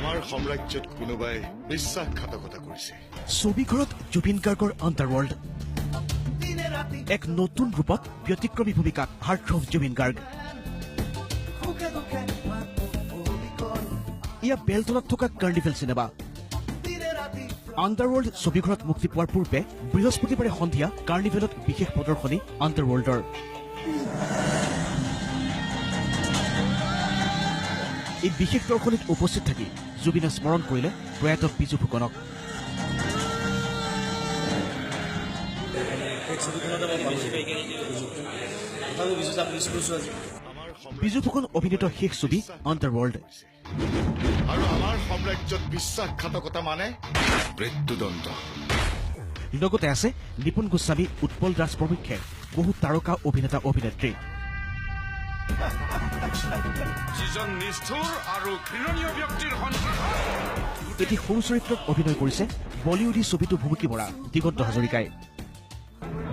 আমাৰ সাম্ৰাজ্যত কোনোবাই বিশ্বাসঘাতকতা কৰিছে। ছবিঘৰত জুবিন গাৰ্গৰ আণ্ডাৰৱৰ্ল্ড এক নতুন ৰূপত ব্যতিক্ৰমী ভূমিকাত হাৰ্টথ্ৰব জুবিন গাৰ্গ। ইয়া বেলতলাত থকা কাৰ্নিভেল চিনেমা। আণ্ডাৰৱৰ্ল্ড ছবিঘৰত মুক্তি পোৱাৰ পূৰ্বে বৃহস্পতিবাৰে সন্ধিয়া কাৰ্নিভেলত বিশেষ প্ৰদৰ্শনী আণ্ডাৰৱৰ্ল্ডৰ। এই বিশেষ দৰ্শনীত উপস্থিত থাকি জুবিনে স্মৰণ কৰিলে প্ৰয়াত বিজু ফুকনক। বিজু ফুকন অভিনীত শেষ ছবি আণ্ডাৰৱৰ্ল্ড। আৰু আমাৰ সাম্ৰাজ্যত বিশ্বাসঘাতকতা মানে মৃত্যুদণ্ড। লগতে আছে নিপুণ গোস্বামী, উৎপল দাস প্ৰমুখ্যে বহু তাৰকা অভিনেতা অভিনেত্ৰী। এটি সৰু চৰিত্ৰত অভিনয় কৰিছে বলিউডী ছবিটো ভুমুকি মৰা দিগন্ত হাজৰিকাই।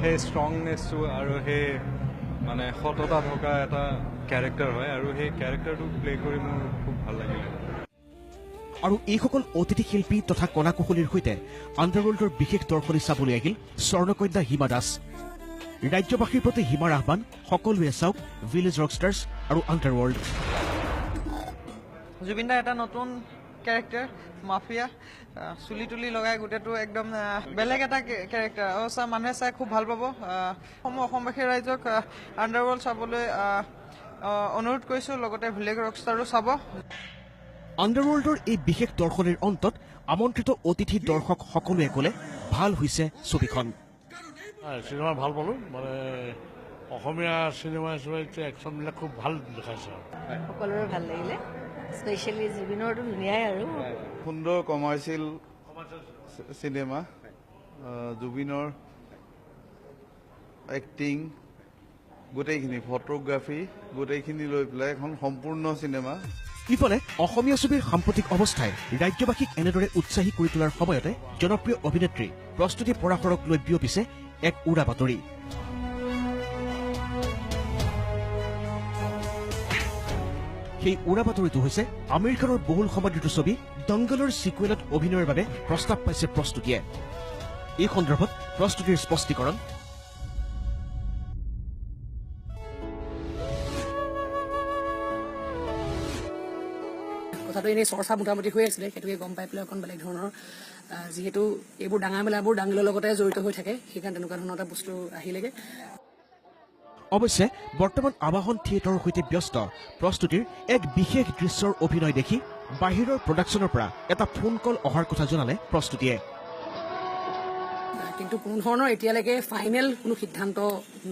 সেই ষ্ট্ৰংনেছটো আৰু সেই মানে সততা থকা এটা কেৰেক্টাৰ হয় আৰু সেই কেৰেক্টাৰটো প্লে কৰি মোৰ খুব ভাল লাগিলে। আৰু এইসকল অতিথি শিল্পী তথা কলা কুশলীৰ সৈতে আণ্ডাৰৱৰ্ল্ডৰ বিশেষ দৰ্শনী চাবলৈ আহিল স্বৰ্ণকন্যা হিমা দাস। ৰাজ্যবাসীৰ প্ৰতি হিমাৰ আহ্বান, সকলোৱে চাওক ভিলেজ ৰকষ্টাৰ্ছ আৰু আণ্ডাৰৱৰ্ল্ড। জুবিন দা এটা নতুন কেৰেক্টাৰ, মাফিয়া, চুলি তুলি লগাই গোটেইটো একদম বেলেগ এটা কেৰেক্টাৰ। মানুহে চাই খুব ভাল পাব। অসমবাসী ৰাইজক আণ্ডাৰৱৰ্ল্ড চাবলৈ অনুৰোধ কৰিছো, লগতে ভিলেজ ৰকষ্টাৰো চাব। আণ্ডাৰৱৰ্ল্ডৰ এই বিশেষ দৰ্শনীৰ অন্তত আমন্ত্ৰিত অতিথি দৰ্শক সকলোৱে ক'লে ভাল হৈছে ছবিখন। চিনেমা ভাল পালোঁ, মানে অসমীয়া চিনেমা হিচাপে একশ্যনবিলাক খুব ভাল দেখাইছে। সকলোৰে ভাল লাগিলে, স্পেচিয়েলি জুবিনৰটো ধুনীয়াই আৰু সুন্দৰ কমাৰ্চিয়েল চিনেমা। জুবিনৰ এক্টিং গোটেইখিনি, ফটোগ্ৰাফী গোটেইখিনি লৈ পেলাই এখন সম্পূৰ্ণ চিনেমা। ইফালে অসমীয়া ছবিৰ সাম্প্ৰতিক অৱস্থাই ৰাজ্যবাসীক এনেদৰে উৎসাহী কৰি তোলাৰ সময়তে জনপ্ৰিয় অভিনেত্ৰী প্ৰস্তুতি পৰাশৰক লৈ বিয়পিছে এক উৰা বাতৰি। সেই উৰা বাতৰিটো হৈছে আমিৰ খানৰ বহুল সমাদৃত ছবি দংগলৰ ছিকুৱেলত অভিনয়ৰ বাবে প্ৰস্তাৱ পাইছে প্ৰস্তুতিয়ে। এই সন্দৰ্ভত প্ৰস্তুতিৰ স্পষ্টীকৰণ। কথাটো এনেই চৰ্চা মোটামুটি হৈ আছিলে, সেইটোকে গম পাই পেলাই অকণ বেলেগ ধৰণৰ, যিহেতু এইবোৰ ডাঙৰ মেলাবোৰ ডাঙৰৰ লগতে জড়িত হৈ থাকে, সেইকাৰণে তেনেকুৱা ধৰণৰ এটা বস্তু আহিলেগে। অৱশ্যে বৰ্তমান আবাহন থিয়েটাৰৰ সৈতে ব্যস্ত প্ৰস্তুতিৰ এক বিশেষ দৃশ্যৰ অভিনয় দেখি বাহিৰৰ প্ৰডাকশ্যনৰ পৰা এটা ফোন কল অহাৰ কথা জনালে প্ৰস্তুতিয়ে। কিন্তু কোনো ধৰণৰ এতিয়ালৈকে ফাইনেল কোনো সিদ্ধান্ত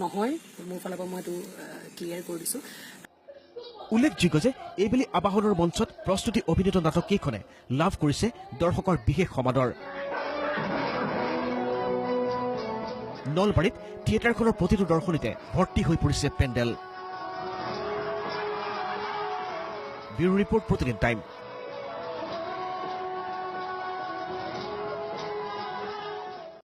নহয়, মোৰ ফালৰ পৰা মই এইটো ক্লিয়াৰ কৰি দিছো। উল্লেখযোগ্য যে এইবেলি আবাহনৰ মঞ্চত প্ৰস্তুতি অভিনীত নাটক কেইখনে লাভ কৰিছে দৰ্শকৰ বিশেষ সমাদৰ। নলবাৰীত থিয়েটাৰখনৰ প্ৰতিটো দৰ্শনীতে ভৰ্তি হৈ পৰিছে পেণ্ডেল। ব্যুৰো ৰিপৰ্ট, প্ৰতিদিন টাইম।